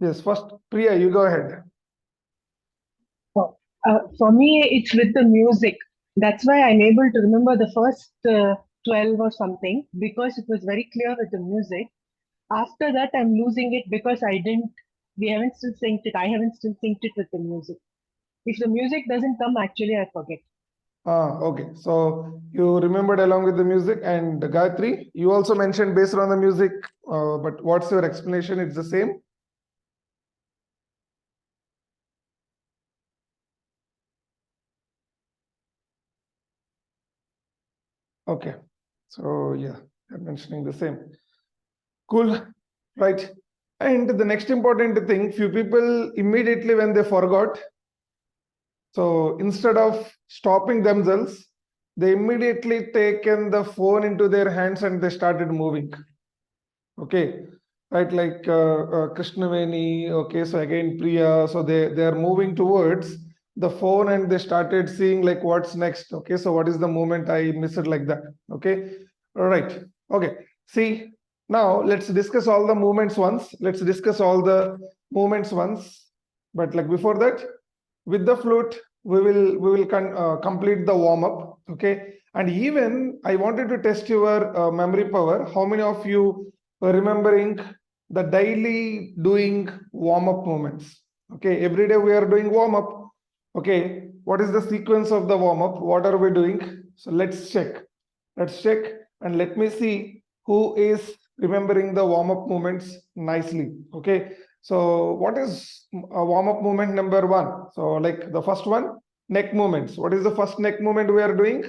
Yes, first, Priya, you go ahead. For me, it's with the music. That's why I'm able to remember the first 12 or something because it was very clear with the music. After that, I'm losing it because we haven't still synced it. I haven't still synced it with the music. If the music doesn't come, actually, I forget. Okay. So you remembered along with the music, and Gayatri, you also mentioned based on the music, but what's your explanation? It's the same? Okay. So yeah, you're mentioning the same. Cool. Right. And the next important thing, few people immediately when they forgot, so instead of stopping themselves, they immediately taken the phone into their hands and they started moving. Okay, right, like Krishnaveni. Okay, so again Priya. So they are moving towards the phone and they started seeing like what's next. Okay, so what is the moment I miss it like that. Okay, all right. Okay, see, now let's discuss all the movements once. Let's discuss all the movements once. But like before that, with the flute, we will complete the warm up. Okay, and even I wanted to test your memory power. How many of you remembering the daily doing warm up movements? Okay, every day we are doing warm up. Okay, what is the sequence of the warm up? What are we doing? So let's check. Let's check and let me see who is remembering the warm up movements nicely. Okay, so what is a warm up movement number one? So like the first one, neck movements. What is the first neck movement we are doing?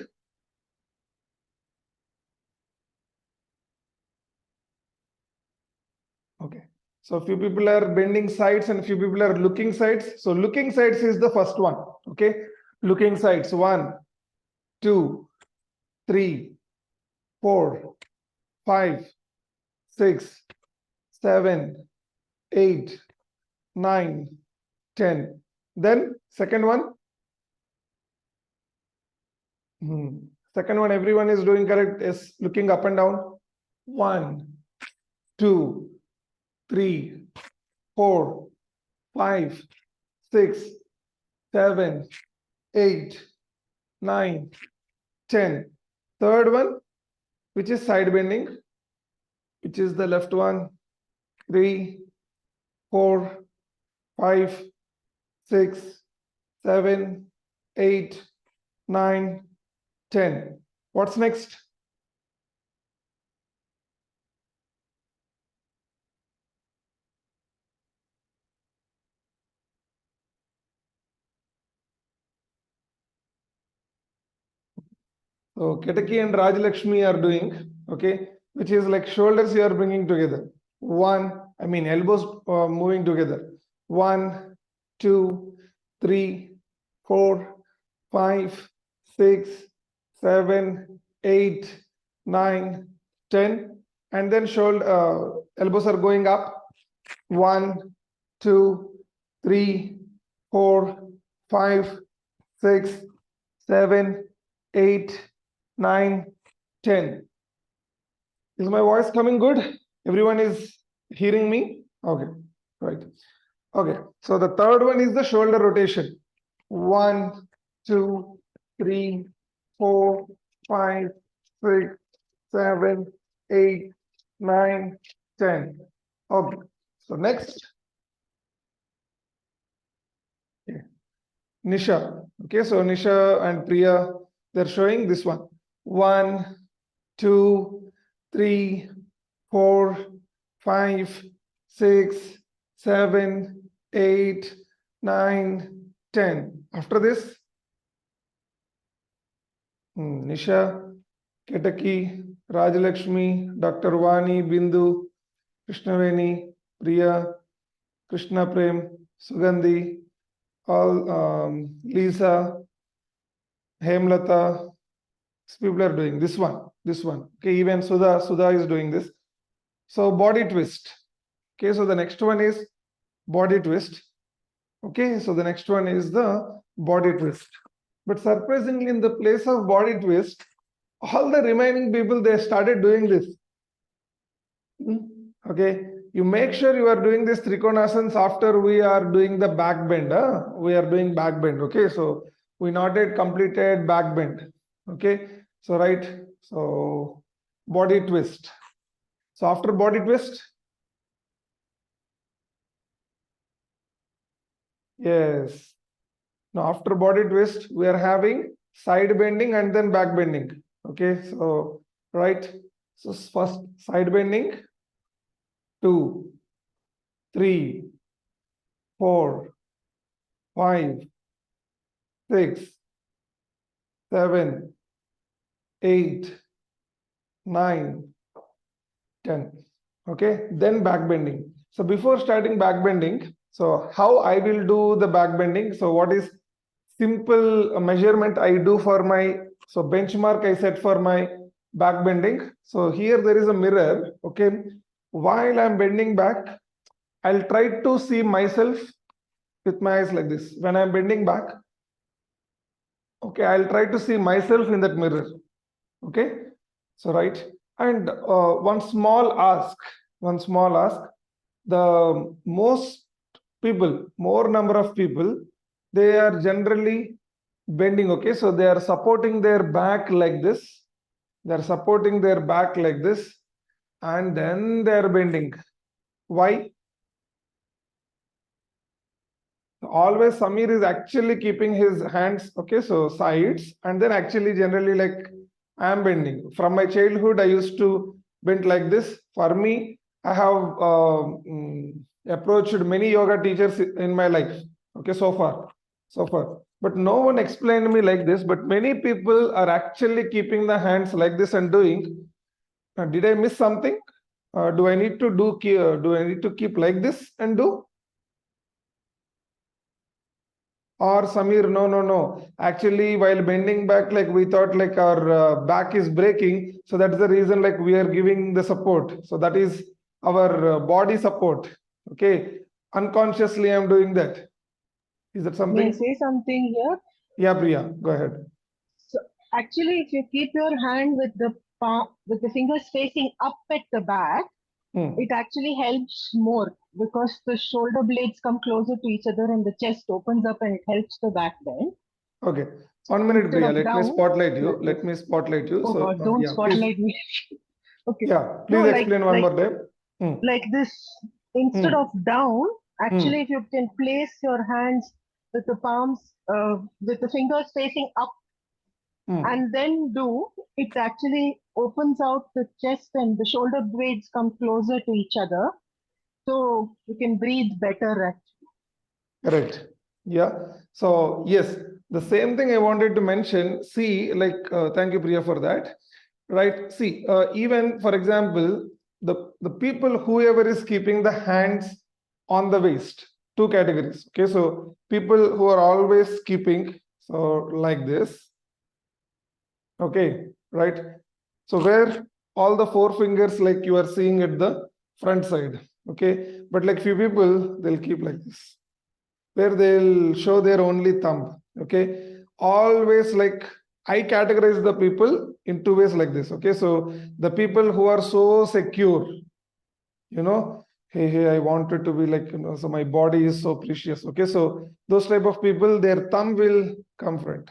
Okay. So few people are bending sides and few people are looking sides. So looking sides is the first one. Okay. Looking sides. 1, 2, 3, 4, 5, 6, 7, 8, 9, 10. Then second one. Second one, everyone is doing correct. Is looking up and down. 1, 2, 3, 4, 5, 6, 7, 8, 9, 10. Third one, which is side bending, which is the left one. 3, 4, 5, 6, 7, 8, 9, 10. What's next? So Ketaki and Rajalakshmi are doing, okay, which is like shoulders you are bringing together. Elbows moving together. 1, 2, 3, 4, 5, 6, 7, 8, 9, 10. And then elbows are going up. 1, 2, 3, 4, 5, 6, 7, 8, 9, 10. Is my voice coming good? Everyone is hearing me? Okay, right. Okay, so the third one is the shoulder rotation. 1, 2, 3, 4, 5, 6, 7, 8, 9, 10. Okay, so next. Okay. Nisha. Okay, so Nisha and Priya, they're showing this one. 1, 2, 3, 4, 5, 6, 7, 8, 9, 10. After this, Nisha, Ketaki, Rajalakshmi, Dr. Vani, Bindu, Krishnaveni, Priya, Krishna Prem, Sugandhi, all Lisa, Hemlata, people are doing this one. Okay, even Sudha is doing this. So body twist. Okay, so the next one is body twist. Okay, so the next one is the body twist. But surprisingly, in the place of body twist, all the remaining people they started doing this. Okay, You make sure you are doing this trikonasans after we are doing the back bend. We are doing back bend. Okay, so we not yet completed back bend. Okay, so right, so body twist. So after body twist, yes. Now after body twist, we are having side bending and then back bending. Okay, so right. So first side bending, 2, 3, 4, 5, 6, 7, 8, 9, 10. Okay, then back bending. So before starting back bending, so how I will do the back bending? So what is simple measurement I do for my, so benchmark I set for my back bending. So here there is a mirror. Okay, while I'm bending back, I'll try to see myself with my eyes like this. When I'm bending back, okay, I'll try to see myself in that mirror. Okay, so right, and one small ask, the most people, more number of people, they are generally bending. Okay, so they are supporting their back like this, they're supporting their back like this, and then they are bending. Why? Always Samir is actually keeping his hands, okay, so sides, and then actually generally like I am bending. From my childhood, I used to bend like this. For me, I have approached many yoga teachers in my life, okay, so far. But no one explained me like this. But many people are actually keeping the hands like this and doing. Did I miss something? Do I need to do? Do I need to keep like this and do? Or Samir, no. Actually, while bending back, like we thought like our back is breaking. So that's the reason like we are giving the support. So that is our body support. Okay. Unconsciously, I'm doing that. Is that May I something? say something here? Yeah, Priya, go ahead. So actually, if you keep your hand with the palm, with the fingers facing up at the back, it actually helps more because the shoulder blades come closer to each other and the chest opens up and it helps the back bend. Okay. 1 minute, Instead Priya. of Let me down, spotlight you. like this. Let me spotlight you. Oh So, God, don't yeah, please. spotlight me. Okay. Yeah, No, please explain one more time. like this. Instead of down, actually, Hmm. if you can place your hands with the palms, with the fingers facing up and then do, it actually opens out the chest and the shoulder blades come closer to each other. So you can breathe better actually. Correct. Yeah. So yes, the same thing I wanted to mention. See, like, thank you, Priya, for that. Right. See, even for example, the people whoever is keeping the hands on the waist, two categories. Okay, so people who are always keeping so like this. Okay, right. So where all the four fingers like you are seeing at the front side. Okay, but like few people they'll keep like this, where they'll show their only thumb. Okay, always like I categorize the people in two ways like this. Okay, so the people who are so secure, hey, I wanted to be like, so my body is so precious. Okay, so those type of people, their thumb will come front.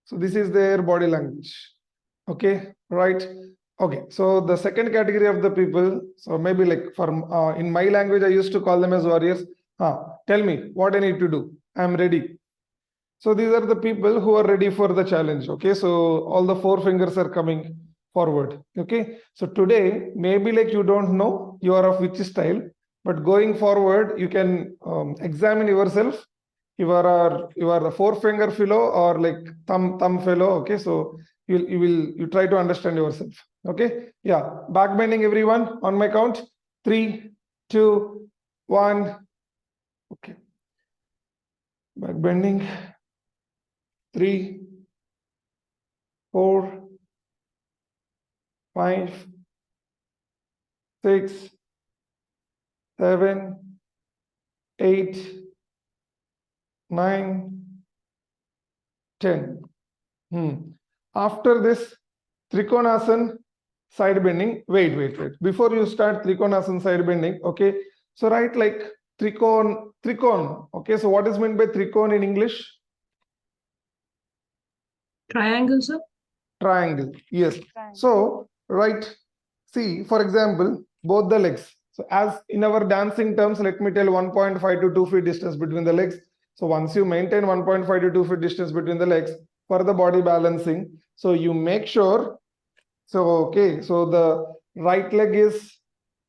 So this is their body language. Okay, right. Okay, so the second category of the people, so maybe like for in my language, I used to call them as warriors. Tell me what I need to do. I'm ready. So these are the people who are ready for the challenge. Okay, so all the four fingers are coming forward. Okay, so today maybe like you don't know you are of which style, but going forward you can examine yourself. You are the four finger fellow or like thumb fellow. Okay, so you try to understand yourself. Okay, yeah, back bending everyone on my count. 3, 2, 1. Okay, back bending. 3, 4, 5, 6, 7, 8, 9, 10. After this Trikonasana, side bending. Wait. Before you start Trikonasana side bending, okay. So write like trikon. Okay, so what is meant by trikon in English? Triangle, sir. Triangle. Yes. Triangle. So right. See, for example, both the legs. So as in our dancing terms, let me tell 1.5 to 2 feet distance between the legs. So once you maintain 1.5 to 2 feet distance between the legs for the body balancing, so you make sure. So okay, so the right leg is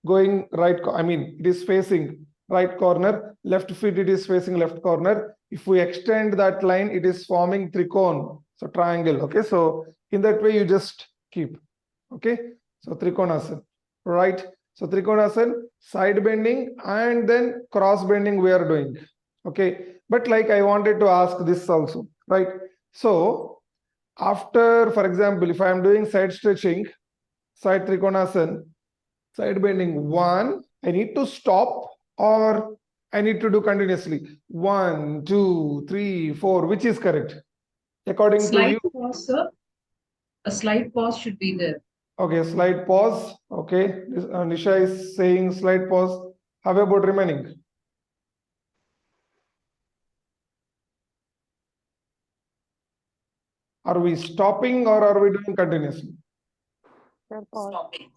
going right. I mean, it is facing right corner. Left feet, it is facing left corner. If we extend that line, it is forming trikon. So triangle. Okay, so in that way, you just keep. Okay, so Trikonasana, right? So Trikonasana, side bending and then cross bending we are doing. Okay, but like I wanted to ask this also, right? So after, for example, if I am doing side stretching, side Trikonasana, side bending, one, I need to stop or I need to do continuously. 1, 2, 3, 4, which is correct? According to Slight you. pause, sir. A slight pause should be there. Okay, slight pause. Okay, Nisha is saying slight pause. How about remaining? Are we stopping or are we doing continuously? Sir, pause. Stopping.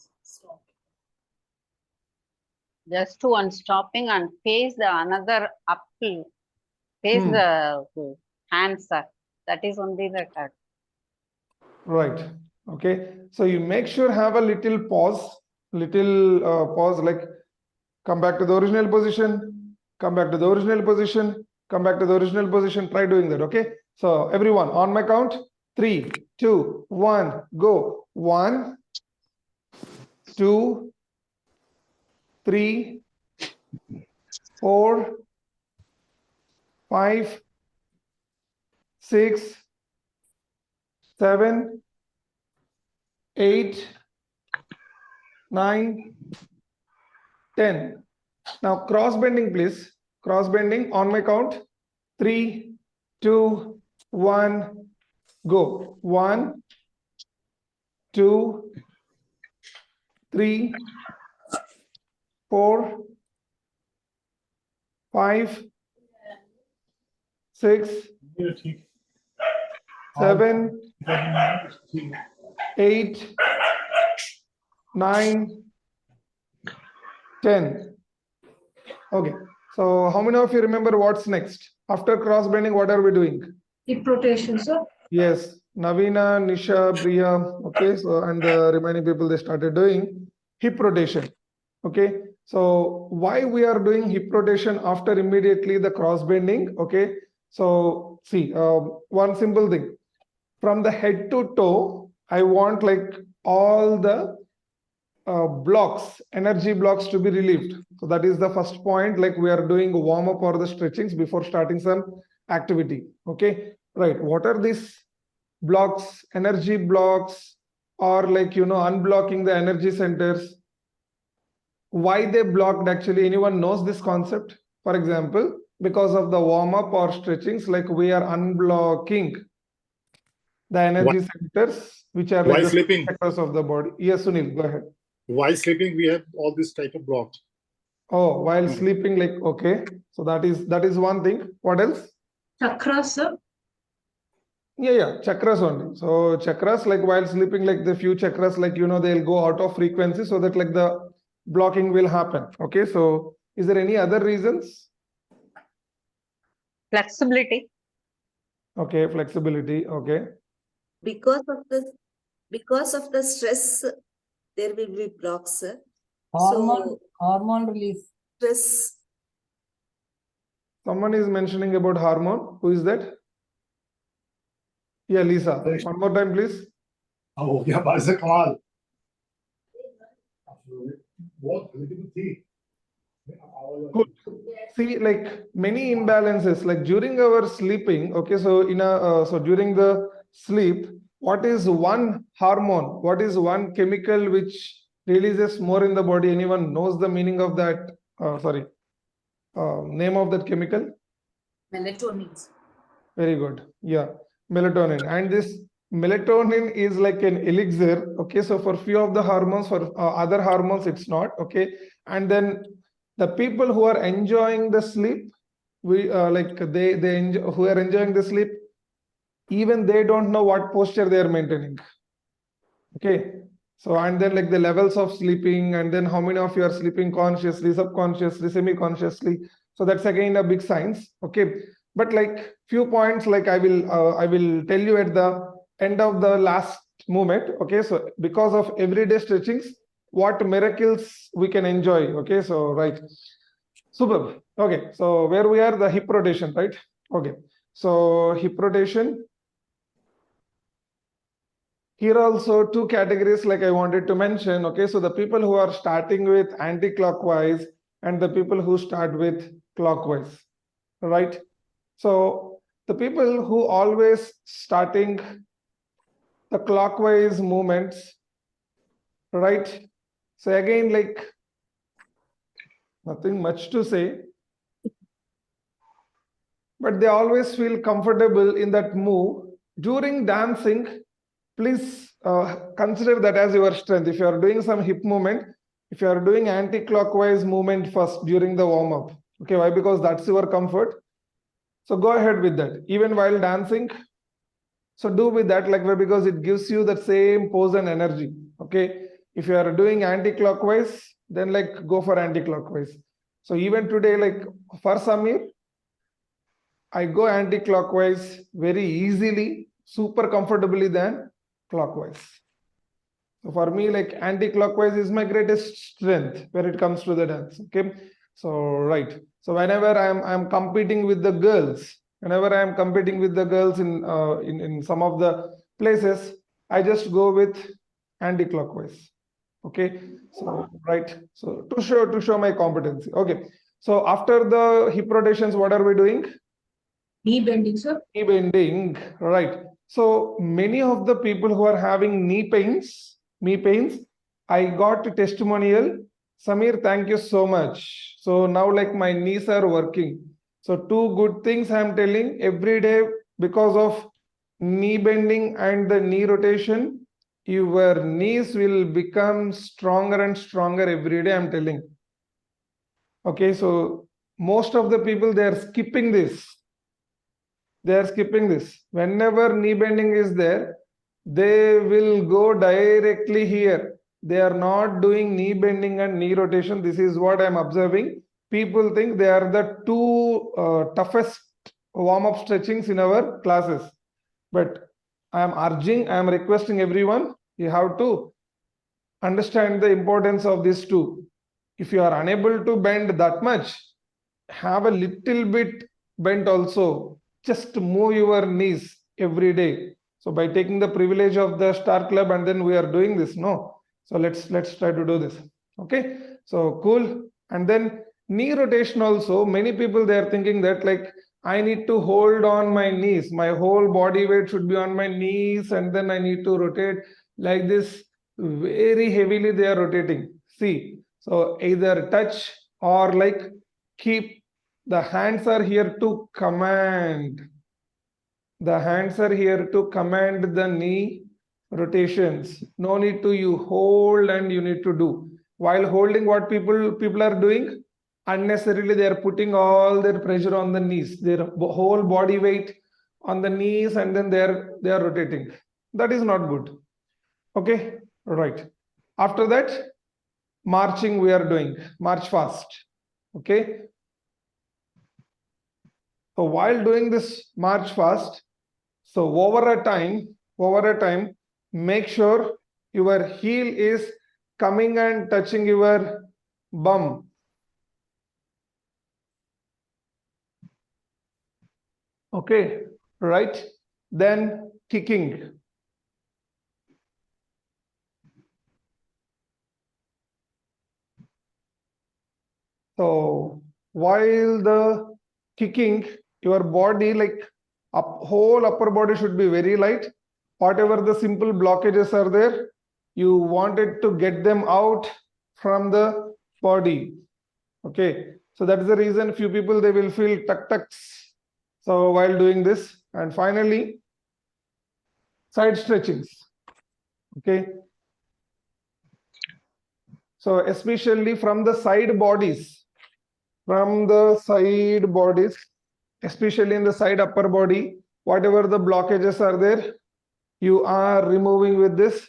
Just to one stopping and face the another up, face Hmm. the hands, sir. That is only the cut. Right. Okay. So you make sure have a little pause, like come back to the original position, come back to the original position, come back to the original position. Try doing that. Okay. So everyone on my count, 3, 2, 1, go. 1, 2, 3, 4, 5, 6, 7, 8, 9, 10. Now cross bending, please. Cross bending on my count. 3, 2, 1, go. 1, 2, 3, 4, 5, 6, 7, 8, 9, 10. Okay. So how many of you remember what's next? After cross bending, what are we doing? Hip rotation, sir. Yes, Navina, Nisha, Priya. Okay, so and the remaining people, they started doing hip rotation. Okay, so why we are doing hip rotation after immediately the cross bending? Okay, so see, one simple thing, from the head to toe, I want like all the blocks, energy blocks to be relieved. So that is the first point, like we are doing warm up or the stretchings before starting some activity. Okay, right. What are these blocks, energy blocks, or like, unblocking the energy centers? Why they blocked actually? Anyone knows this concept? For example, because of the warm up or stretchings, like we are unblocking the energy centers, which are like While the sleeping. sectors of the body. Yes, Sunil, go ahead. While sleeping, we have all this type of blocks. Oh, while sleeping, like, okay. So that is one thing. What else? Chakra, sir. Yeah, chakras only. So chakras, like while sleeping, like the few chakras, like, they'll go out of frequency so that like the blocking will happen. Okay, so is there any other reasons? Flexibility. Okay, flexibility. Okay. Because of the stress, there will be blocks. Hormone release. Stress. Someone is mentioning about hormone. Who is that? Yeah, Lisa. One more time, please. Oh, yeah, that's a kamal. Cool. See, like many imbalances, like during our sleeping. Okay, so so during the sleep, what is one hormone? What is one chemical which releases more in the body? Anyone knows the meaning of that? Name of that chemical? Melatonin. Very good. Yeah, melatonin. And this melatonin is like an elixir. Okay, so for few of the hormones, for other hormones, it's not. Okay, and then the people who are enjoying the sleep, we like they enjoy, who are enjoying the sleep, even they don't know what posture they are maintaining. Okay, so and then like the levels of sleeping, and then how many of you are sleeping consciously, subconsciously, semi-consciously. So that's again a big science. Okay, but like few points, like I will tell you at the end of the last movement. Okay, so because of everyday stretchings, what miracles we can enjoy. Okay, so right, superb. Okay, so where we are, the hip rotation, right? Okay, so hip rotation. Here also two categories like I wanted to mention. Okay, so the people who are starting with anti-clockwise and the people who start with clockwise, right? So the people who always starting the clockwise movements, right? So again, like nothing much to say, but they always feel comfortable in that move. During dancing, please consider that as your strength. If you are doing some hip movement, if you are doing anti-clockwise movement first during the warm-up, okay, why? Because that's your comfort. So go ahead with that. Even while dancing, so do with that, like, why? Because it gives you the same pose and energy. Okay, if you are doing anti-clockwise, then like go for anti-clockwise. So even today, like for Samir, I go anti-clockwise very easily, super comfortably than clockwise. So for me, like anti-clockwise is my greatest strength when it comes to the dance. Okay, so right. So whenever I'm competing with the girls, whenever I'm competing with the girls in some of the places, I just go with anti-clockwise. Okay, so right. So to show my competency. Okay, so after the hip rotations, what are we doing? Knee bending, sir. Knee bending, right? So many of the people who are having knee pains, I got a testimonial. Samir, thank you so much. So now like my knees are working. So two good things I'm telling every day because of knee bending and the knee rotation, your knees will become stronger and stronger every day, I'm telling. Okay, so most of the people, they are skipping this. They are skipping this. Whenever knee bending is there, they will go directly here. They are not doing knee bending and knee rotation. This is what I'm observing. People think they are the two toughest warm-up stretchings in our classes. But I am requesting everyone, you have to understand the importance of these two. If you are unable to bend that much, have a little bit bent also. Just move your knees every day. So by taking the privilege of the Star Club, and then we are doing this, no? So let's try to do this. Okay, so cool. And then knee rotation also, many people, they are thinking that like I need to hold on my knees, my whole body weight should be on my knees, and then I need to rotate like this. Very heavily they are rotating. See, so either touch or like keep. The hands are here to command. The hands are here to command the knee rotations. No need to you hold and you need to do. While holding, what people are doing? Unnecessarily, they are putting all their pressure on the knees, their whole body weight on the knees, and then they are rotating. That is not good. Okay, right. After that, marching we are doing. March fast. Okay. So while doing this march fast, so over a time, make sure your heel is coming and touching your bum. Okay, right? Then kicking. So while the kicking, your body, like whole upper body should be very light. Whatever the simple blockages are there, you wanted to get them out from the body. Okay, so that's the reason few people, they will feel tuck tucks. So while doing this, and finally, side stretchings. Okay. So especially from the side bodies, especially in the side upper body, whatever the blockages are there, you are removing with this.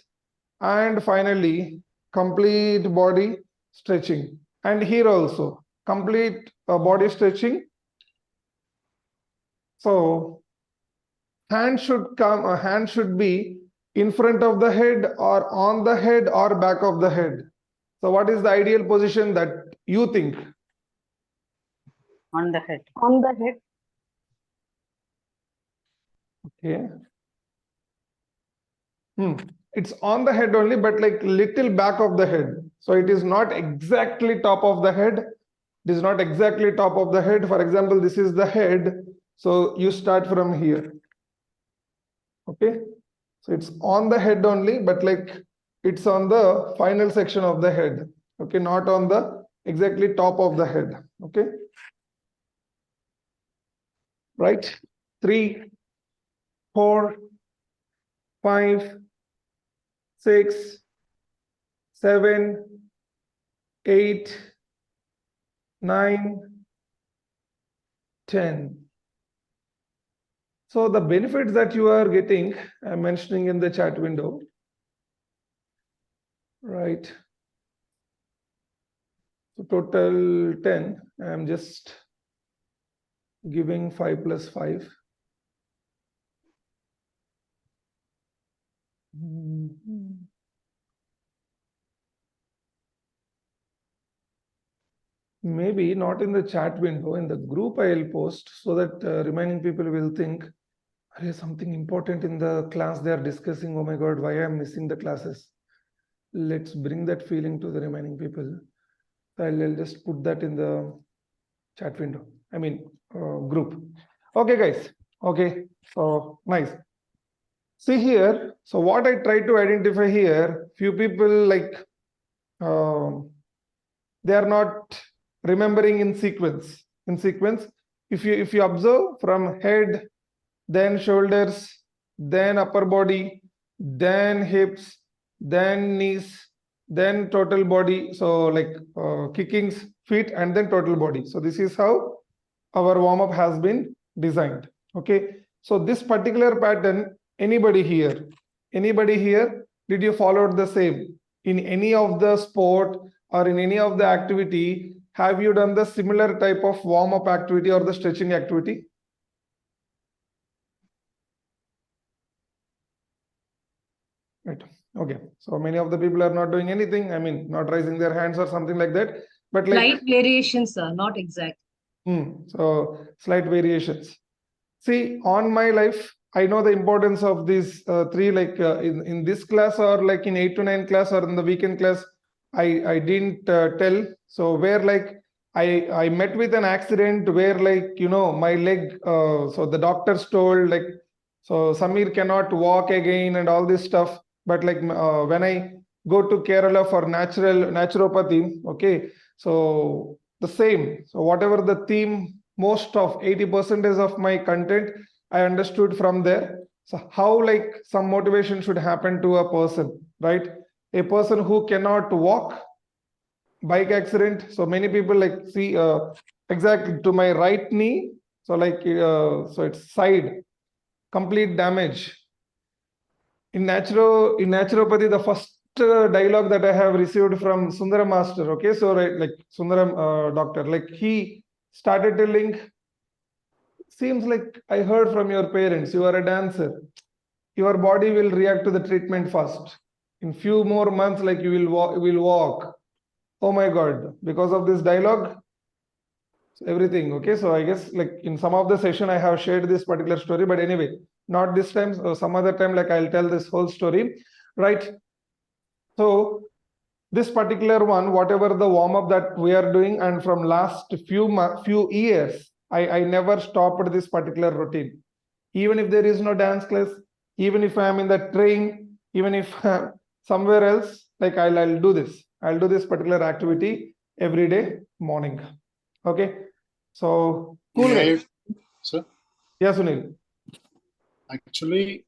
And finally, complete body stretching. And here also, complete body stretching. So hand should be in front of the head or on the head or back of the head. So what is the ideal position that you think? On the head. On the head. Okay. It's on the head only, but like little back of the head. So it is not exactly top of the head. It is not exactly top of the head. For example, this is the head. So you start from here. Okay. So it's on the head only, but like it's on the final section of the head. Okay. Not on the exactly top of the head. Okay. Right. 3, 4, 5, 6, 7, 8, 9, 10. So the benefits that you are getting, I'm mentioning in the chat window. Right. So total 10. I'm just giving 5 plus 5. Maybe not in the chat window, in the group I'll post so that remaining people will think, there is something important in the class they are discussing. Oh my God, why I'm missing the classes? Let's bring that feeling to the remaining people. I'll just put that in the chat window. I mean, group. Okay, guys. Okay, so nice. See here. So what I try to identify here, few people like they are not remembering in sequence. If you observe from head, then shoulders, then upper body, then hips, then knees, then total body. So like kickings, feet, and then total body. So this is how our warm-up has been designed. Okay. So this particular pattern, anybody here, did you follow the same? In any of the sport or in any of the activity, have you done the similar type of warm-up activity or the stretching activity? Right. Okay. So many of the people are not doing anything. I mean, not raising their hands or something like that. But like Slight variations, sir, not exact. So slight variations. See, on my life, I know the importance of these three. Like in this class or like in 8 to 9 class or in the weekend class, I didn't tell. So where like I met with an accident where like my leg. So the doctors told like so Samir cannot walk again and all this stuff. But like when I go to Kerala for naturopathy, okay, so the same. So whatever the theme, most of 80% of my content I understood from there. So how like some motivation should happen to a person, right? A person who cannot walk, bike accident. So many people like see exactly to my right knee. So like so it's side, complete damage. In naturopathy, the first dialogue that I have received from Sundaram Master, okay, so right, like Sundaram doctor, like he started telling, seems like I heard from your parents, you are a dancer, your body will react to the treatment fast. In few more months, like you will walk. Oh my God, because of this dialogue, everything. Okay, so I guess like in some of the session I have shared this particular story, but anyway, not this time. So some other time, like I'll tell this whole story, right? So this particular one, whatever the warm up that we are doing, and from last few years, I never stopped this particular routine. Even if there is no dance class, even if I am in the train, even if somewhere else, like I'll do this. I'll do this particular activity every day morning. Okay. So cool. May I- guys. Sir, Yeah, Sunil. actually,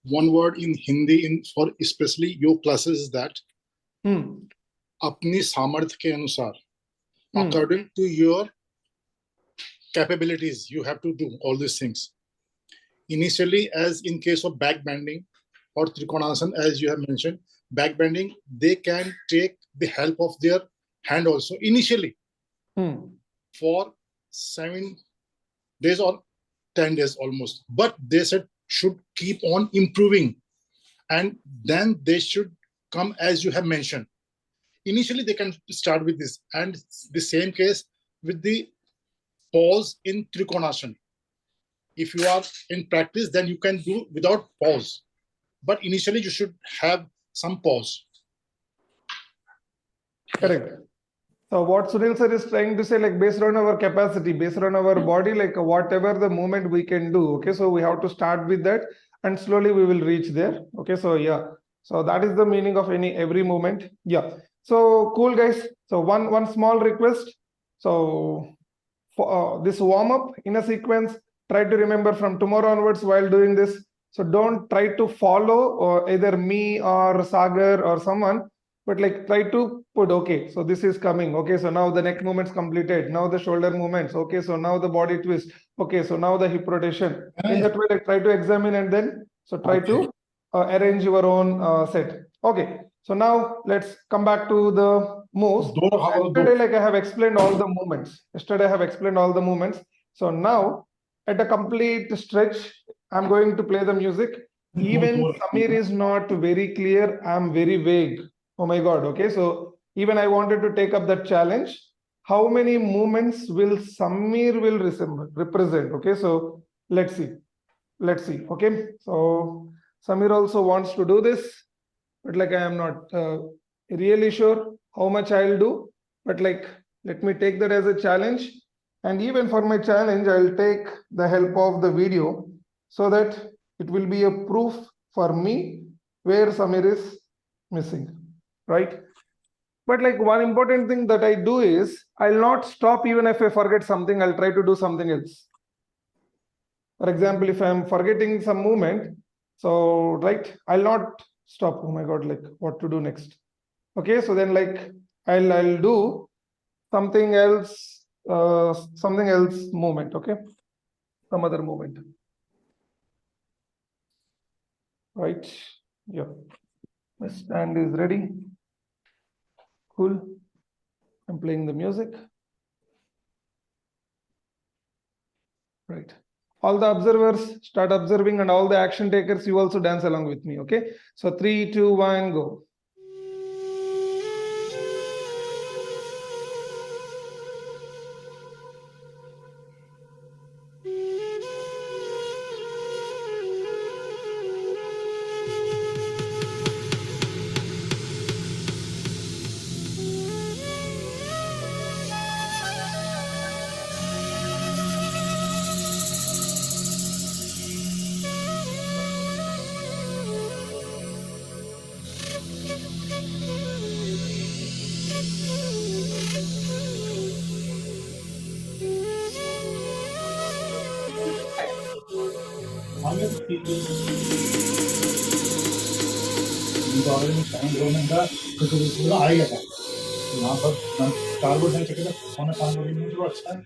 one word in Hindi in for especially your classes is that Hmm. अपनी सामर्थ्य के अनुसार, Hmm. according to your capabilities, you have to do all these things. Initially, as in case of back bending or trikonasana, as you have mentioned, back bending, they can take the help of their hand also initially Hmm. for 7 days or 10 days almost. But they said should keep on improving, and then they should come as you have mentioned. Initially, they can start with this, and the same case with the pause in trikonasana. If you are in practice, then you can do without pause. But initially, you should have some pause. Correct. So what Sunil sir is trying to say, like based on our capacity, based on our body, like whatever the movement we can do. Okay, so we have to start with that, and slowly we will reach there. Okay, so yeah, so that is the meaning of every movement. Yeah. So cool, guys. So one small request. So for this warm up in a sequence, try to remember from tomorrow onwards while doing this. So don't try to follow either me or Sagar or someone, but like try to put, okay, so this is coming. Okay, so now the neck movements completed. Now the shoulder movements. Okay, so now the body twist. Okay, so now the hip rotation. In that way, like try to examine and then so try to arrange your own set. Okay, so now let's come back to the moves. Yesterday, like I have explained all the movements. Yesterday, I have explained all the movements. So now, at a complete stretch, I'm going to play the music. Even Samir is not very clear. I'm very vague. Oh my God. Okay. So even I wanted to take up that challenge. How many movements will Samir will represent? Okay. So let's see. Let's see. Okay. So Samir also wants to do this, but like I am not really sure how much I'll do. But like, let me take that as a challenge. And even for my challenge, I'll take the help of the video so that it will be a proof for me where Samir is missing, right? But like one important thing that I do is I'll not stop even if I forget something, I'll try to do something else. For example, if I'm forgetting some movement, so right, I'll not stop. Oh my God, like what to do next? Okay, so then like I'll do something else movement. Okay, some other movement. Right. Yeah. My stand is ready. Cool. I'm playing the music. Right. All the observers start observing, and all the action takers, you also dance along with me. Okay. So 3, 2, 1, go. आएगा यहाँ पर carbon dioxide खाना खाने में तो अच्छा है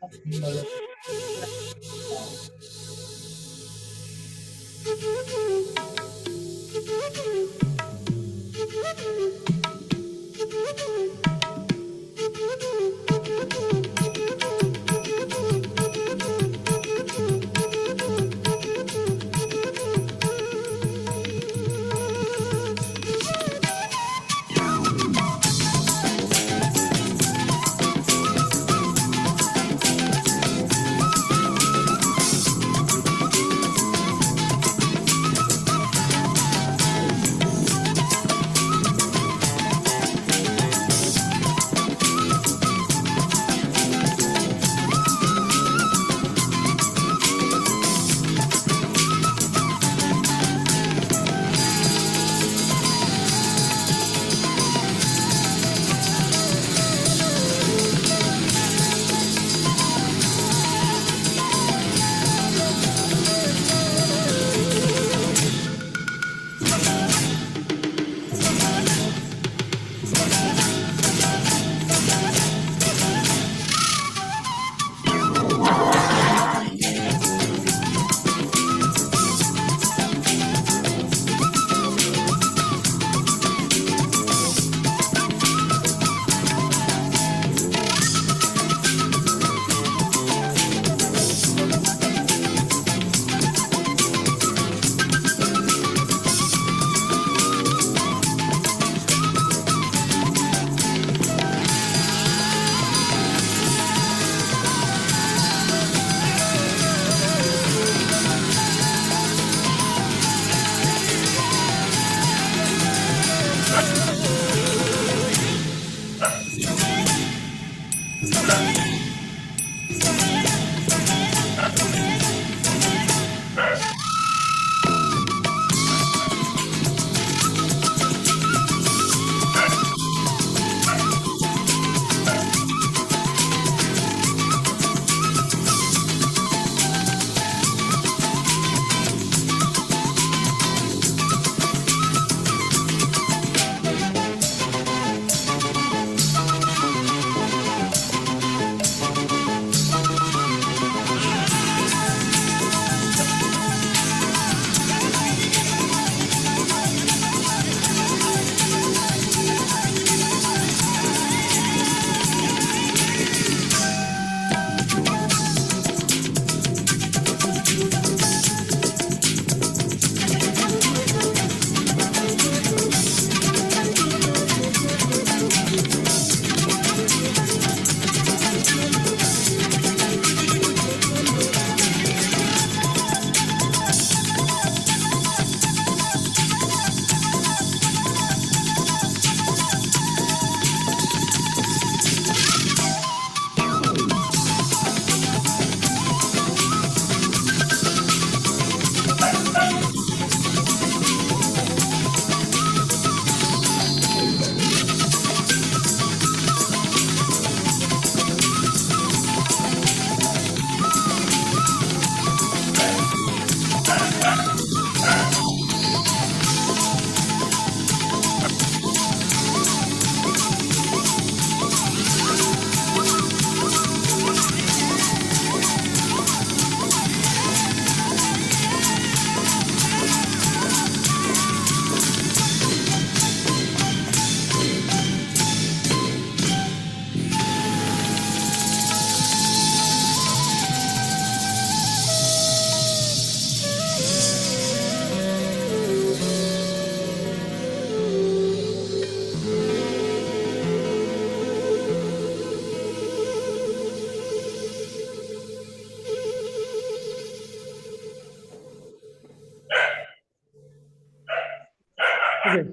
Okay.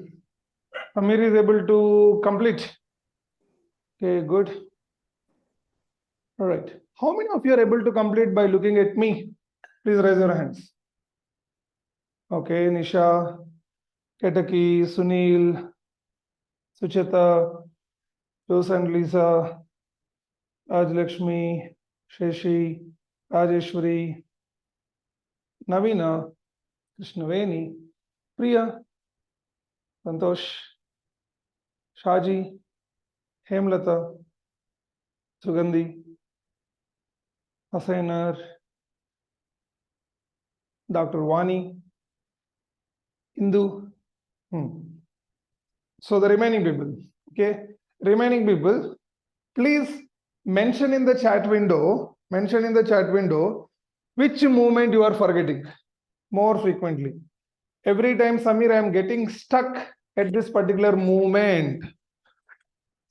Amir is able to complete. Okay, good. All right. How many of you are able to complete by looking at me? Please raise your hands. Okay, Nisha, Ketaki, Sunil, Sucheta, Jose and Lisa, Rajlakshmi, Shashi, Rajeshwari, Navina, Krishnaveni, Priya, Santosh, Shaji, Hemlata, Sugandhi, Hasainar, Dr. Vani, Indu. So the remaining people, okay, remaining people, please mention in the chat window, which movement you are forgetting more frequently. Every time, Samir, I am getting stuck at this particular movement.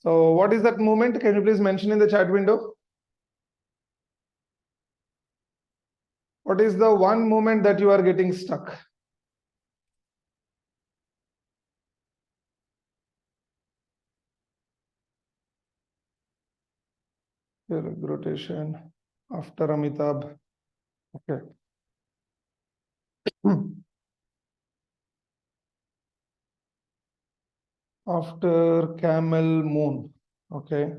So what is that movement? Can you please mention in the chat window? What is the one movement that you are getting stuck? Here, rotation after Amitabh. Okay. After camel moon. Okay.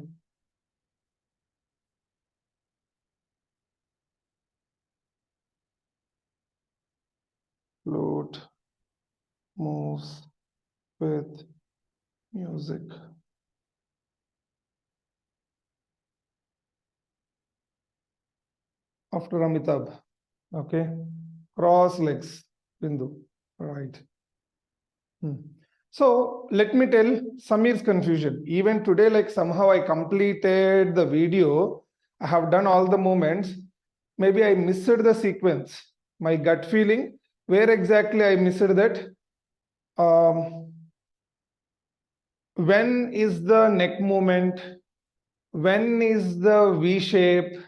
Flute moves with music. After Amitabh. Okay. Cross legs. Bindu. Right. So let me tell Samir's confusion. Even today, like somehow I completed the video. I have done all the movements. Maybe I missed the sequence. My gut feeling, where exactly I missed that? When is the neck movement? When is the V shape?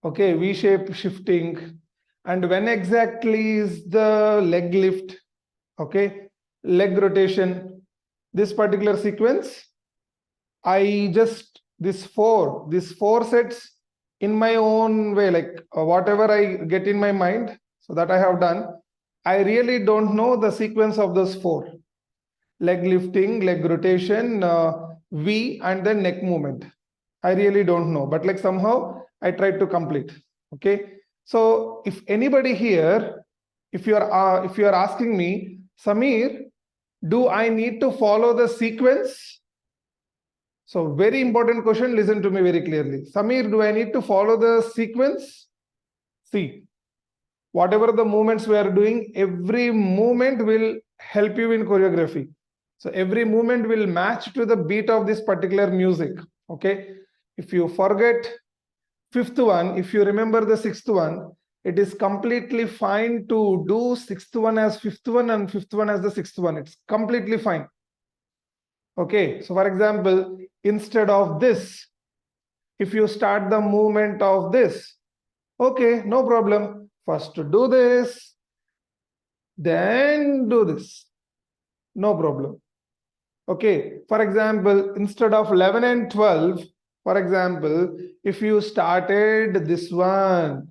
Okay, V shape shifting. And when exactly is the leg lift? Okay, leg rotation. This particular sequence, I just these four sets in my own way, like whatever I get in my mind, so that I have done. I really don't know the sequence of those four: leg lifting, leg rotation, V, and then neck movement. I really don't know, but like somehow I tried to complete. Okay, so if anybody here, if you are asking me, Samir, do I need to follow the sequence? So very important question, listen to me very clearly. Samir, do I need to follow the sequence? See, whatever the movements we are doing, every movement will help you in choreography. So every movement will match to the beat of this particular music. Okay, if you forget fifth one, if you remember the sixth one, it is completely fine to do sixth one as fifth one and fifth one as the sixth one. It's completely fine. Okay, so for example, instead of this, if you start the movement of this, okay, no problem. First to do this, then do this, no problem. Okay, for example, instead of 11 and 12, for example, if you started this one,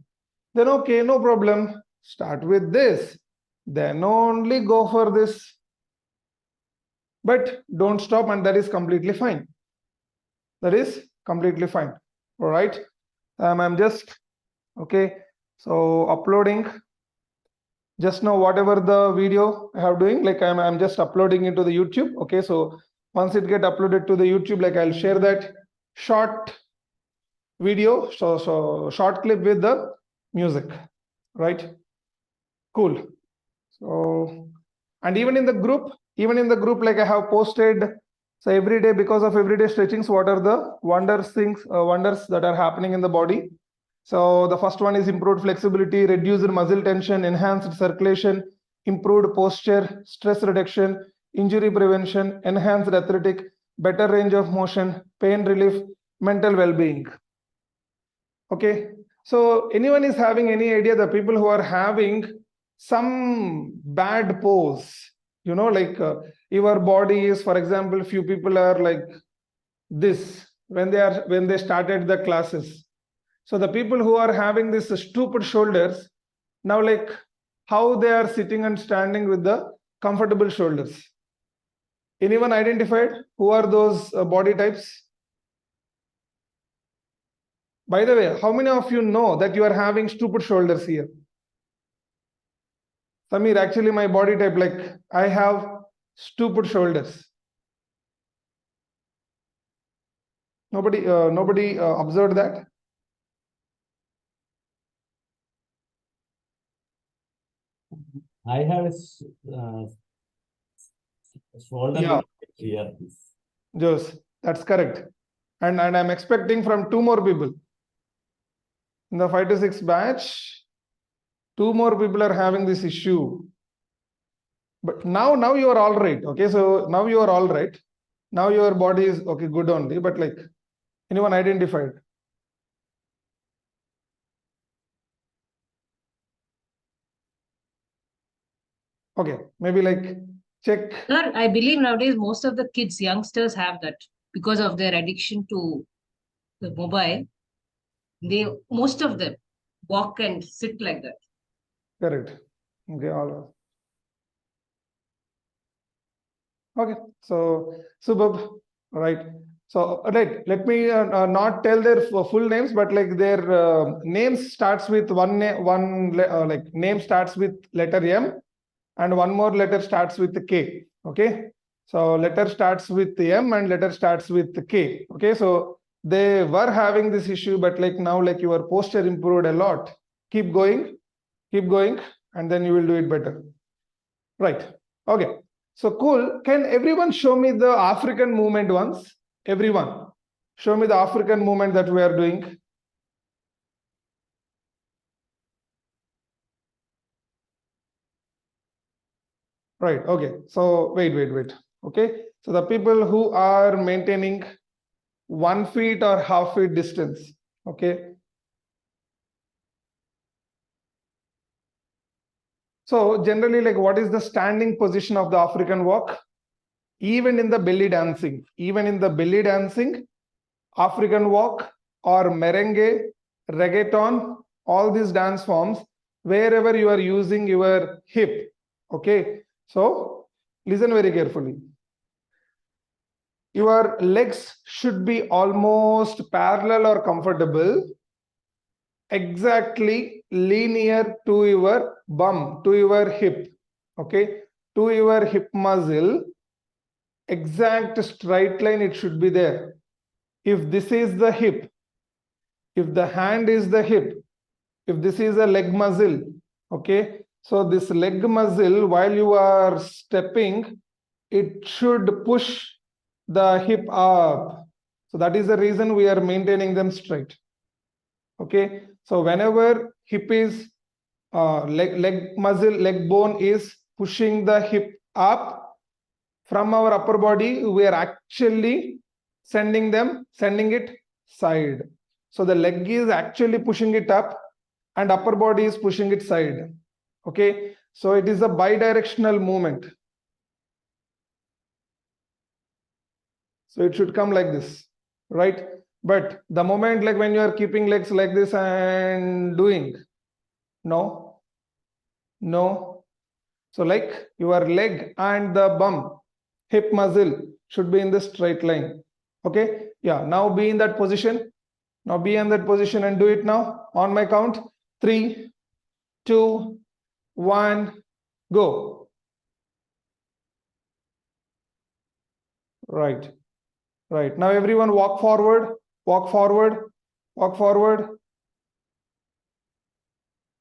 then okay, no problem. Start with this, then only go for this. But don't stop, and that is completely fine. That is completely fine. All right. I'm just, okay, so uploading. Just now, whatever the video I have doing, like I'm just uploading it to the YouTube. Okay, so once it get uploaded to the YouTube, like I'll share that short video, so short clip with the music, right? Cool. So, and even in the group, like I have posted, so every day, because of everyday stretchings, what are the wonders that are happening in the body? So the first one is improved flexibility, reduced muscle tension, enhanced circulation, improved posture, stress reduction, injury prevention, enhanced athletic, better range of motion, pain relief, mental well-being. Okay, so anyone is having any idea, the people who are having some bad pose, you know, like your body is, for example, few people are like this when they started the classes. So the people who are having this stooped shoulders, now like how they are sitting and standing with the comfortable shoulders. Anyone identified who are those body types? By the way, how many of you know that you are having stooped shoulders here? Samir, actually my body type, like I have stooped shoulders. Nobody observed that? I have a shoulder Yeah. here. Jose, that's correct. And I'm expecting from two more people. In the 5 to 6 batch, two more people are having this issue. But now you are all right. Okay, so now you are all right. Now your body is okay, good only. But like, anyone identified? Okay, maybe like check. Sir, I believe nowadays most of the kids, youngsters have that because of their addiction to the mobile. Most of them walk and sit like that. Correct. Okay, all. Okay, so Subab, right. So right, let me not tell their full names, but like their names starts with like name starts with letter M, and one more letter starts with K. Okay, so letter starts with M and letter starts with K. Okay, so they were having this issue, but like now, like your posture improved a lot. Keep going, and then you will do it better. Right. Okay. So cool. Can everyone show me the African movement once? Everyone, show me the African movement that we are doing. Right. Okay. So wait. Okay. So the people who are maintaining 1 feet or half feet distance. Okay. So generally, like what is the standing position of the African walk? Even in the belly dancing, African walk or merengue, reggaeton, all these dance forms, wherever you are using your hip. Okay, so listen very carefully. Your legs should be almost parallel or comfortable, exactly linear to your bum, to your hip. Okay, to your hip muscle, exact straight line it should be there. If this is the hip, if the hand is the hip, if this is a leg muscle, okay, so this leg muscle, while you are stepping, it should push the hip up. So that is the reason we are maintaining them straight. Okay, so whenever hip is leg muscle, leg bone is pushing the hip up from our upper body, we are actually sending it side. So the leg is actually pushing it up and upper body is pushing it side. Okay, so it is a bidirectional movement. So it should come like this, right? But the moment, like when you are keeping legs like this and doing, no. So like your leg and the bum, hip muscle should be in the straight line. Okay, yeah, now be in that position. Now be in that position and do it now. On my count, 3, 2, 1, go. Right. Now everyone walk forward, walk forward, walk forward.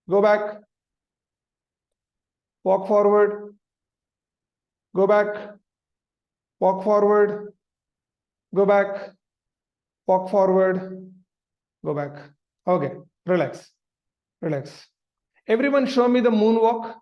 Go back. Walk forward. Go back. Walk forward. Go back. Walk forward. Go back. Okay, relax. Everyone show me the moonwalk.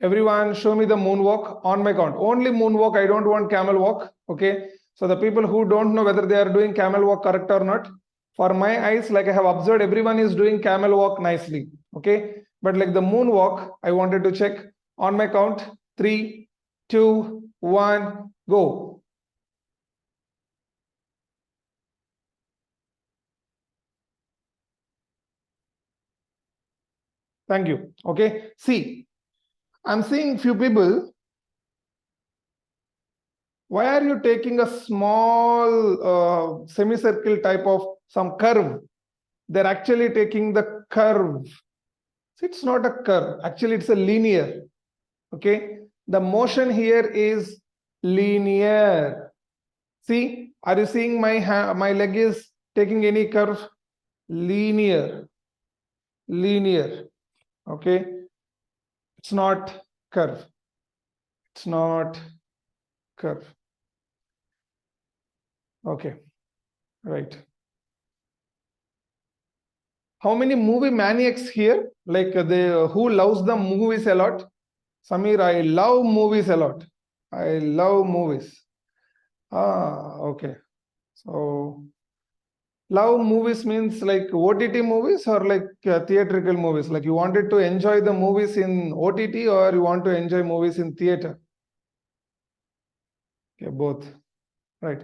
Everyone show me the moonwalk on my count. Only moonwalk, I don't want camel walk. Okay, so the people who don't know whether they are doing camel walk correct or not, for my eyes, like I have observed, everyone is doing camel walk nicely. Okay, but like the moonwalk, I wanted to check. On my count, 3, 2, 1, go. Thank you. Okay, see, I'm seeing few people. Why are you taking a small semicircle type of some curve? They're actually taking the curve. It's not a curve. Actually, it's a linear. Okay, the motion here is linear. See, are you seeing my leg is taking any curve? Linear. Okay, it's not curve. It's not curve. Okay, right. How many movie maniacs here? Like who loves the movies a lot? Samir, I love movies a lot. I love movies. Okay. So love movies means like OTT movies or like theatrical movies? Like you wanted to enjoy the movies in OTT or you want to enjoy movies in theater? Okay, both. Right.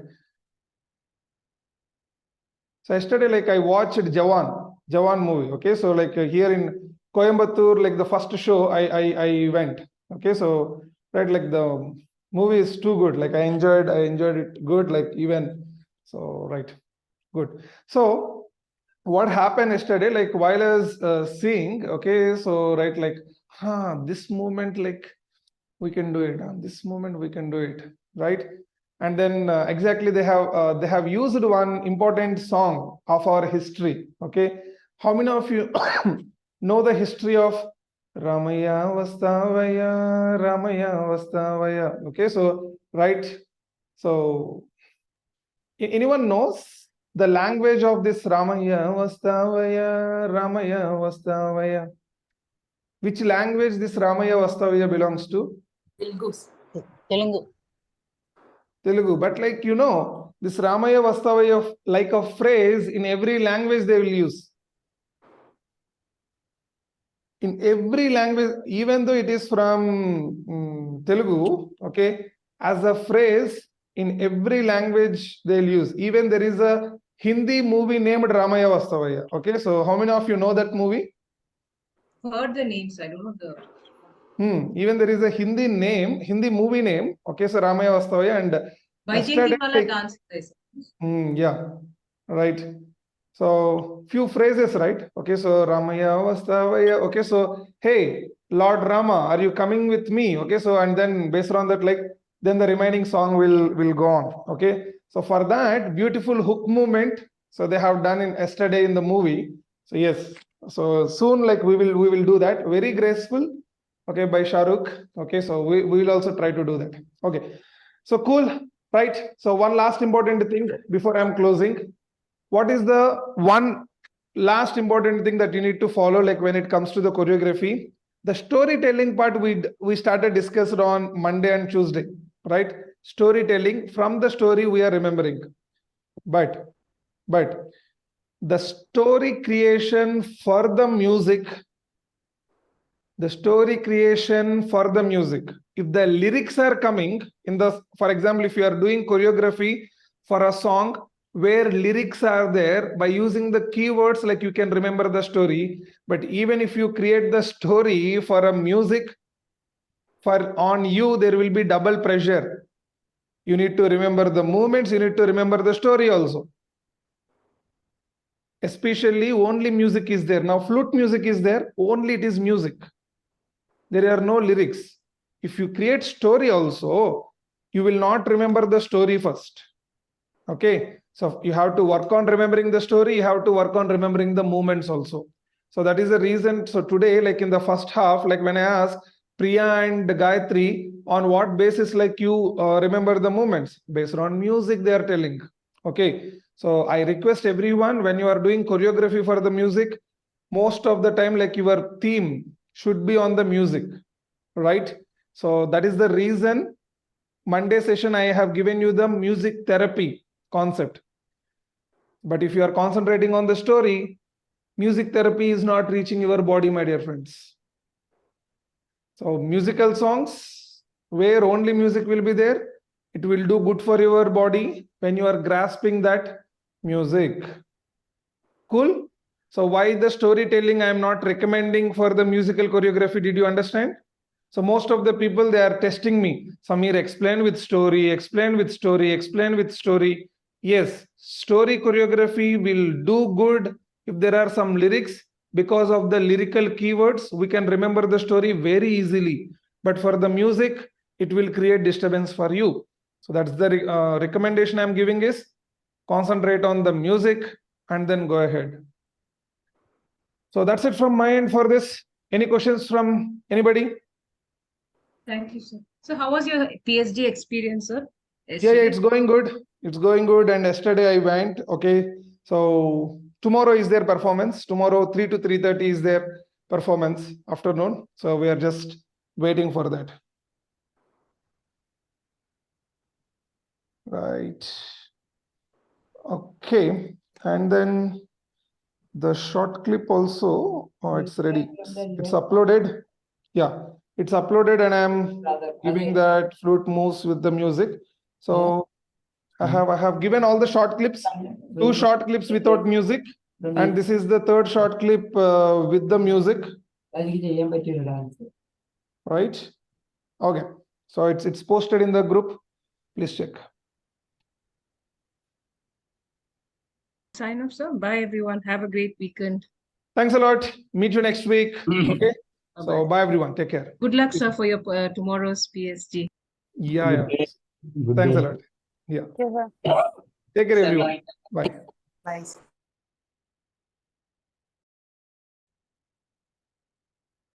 So yesterday, like I watched Jawan movie. Okay, so like here in Coimbatore, like the first show I went. Okay, so right, like the movie is too good. Like I enjoyed it good. Like even so, right, good. So what happened yesterday? Like while I was seeing, okay, so right, like this movement, like we can do it. This moment we can do it, right? And then exactly they have used one important song of our history. Okay, how many of you know the history of Ramaya Vastavaya? Okay, so right, so anyone knows the language of this Ramaya Vastavaya? Which language this Ramaya Vastavaya belongs to? Telugu. But like this Ramaya Vastavaya, like a phrase in every language they will use. In every language, even though it is from Telugu, okay, as a phrase in every language they'll use. Even there is a Hindi movie named Ramaya Vastavaya. Okay, so how many of you know that movie? Heard the names, I don't know the. Even there is a Hindi name, Hindi movie name. Okay, so Ramaya Vastavaya, and Vaijayanti yesterday, Mala dance. yeah, right. So few phrases, right? Okay, so Ramaya Vastavaya. Okay, so hey, Lord Rama, are you coming with me? Okay, so and then based on that, like then the remaining song will go on. Okay, so for that beautiful hook movement, so they have done in yesterday in the movie. So yes, so soon like we will do that. Very graceful. Okay, by Shahrukh. Okay, so we will also try to do that. Okay, so cool, right? So one last important thing before I'm closing. What is the one last important thing that you need to follow, like when it comes to the choreography? The storytelling part we started discussed on Monday and Tuesday, right? Storytelling, from the story we are remembering, but the story creation for the music, if the lyrics are coming in the, for example, if you are doing choreography for a song where lyrics are there, by using the keywords, like you can remember the story. But even if you create the story for a music, for on you there will be double pressure. You need to remember the movements, you need to remember the story also. Especially only music is there. Now flute music is there, only it is music. There are no lyrics. If you create story also, you will not remember the story first. Okay, so you have to work on remembering the story, you have to work on remembering the movements also. So that is the reason. So today, like in the first half, like when I asked Priya and Gayatri, on what basis like you remember the movements? Based on music they are telling. Okay, so I request everyone, when you are doing choreography for the music, most of the time like your theme should be on the music, right? So that is the reason Monday session I have given you the music therapy concept. But if you are concentrating on the story, music therapy is not reaching your body, my dear friends. So musical songs where only music will be there, it will do good for your body when you are grasping that music. Cool. So why the storytelling I am not recommending for the musical choreography? Did you understand? So most of the people, they are testing me. Samir, explain with story, explain with story, explain with story. Yes, story choreography will do good if there are some lyrics. Because of the lyrical keywords, we can remember the story very easily. But for the music, it will create disturbance for you. So that's the recommendation I'm giving is concentrate on the music and then go ahead. So that's it from my end for this. Any questions from anybody? Thank you, sir. So how was your PSD experience, sir? Yeah, it's going good. It's going good. And yesterday I went. Okay. So tomorrow is their performance. Tomorrow 3 to 3:30 is their performance afternoon. So we are just waiting for that. Right. Okay. And then the short clip also, it's ready. It's uploaded. Yeah, it's uploaded and I'm giving that flute moves with the music. So I have given all the short clips, 2 short clips without music, and this is the 3rd short clip with the music. Right? Okay. So it's posted in the group. Please check. Sign off, sir. Bye, everyone. Have a great weekend. Thanks a lot. Meet you next week. Okay. So bye everyone. Take care. Good luck, sir, for your tomorrow's PSG. Yeah. Thanks a lot. Yeah. Take care everyone. Bye. Bye.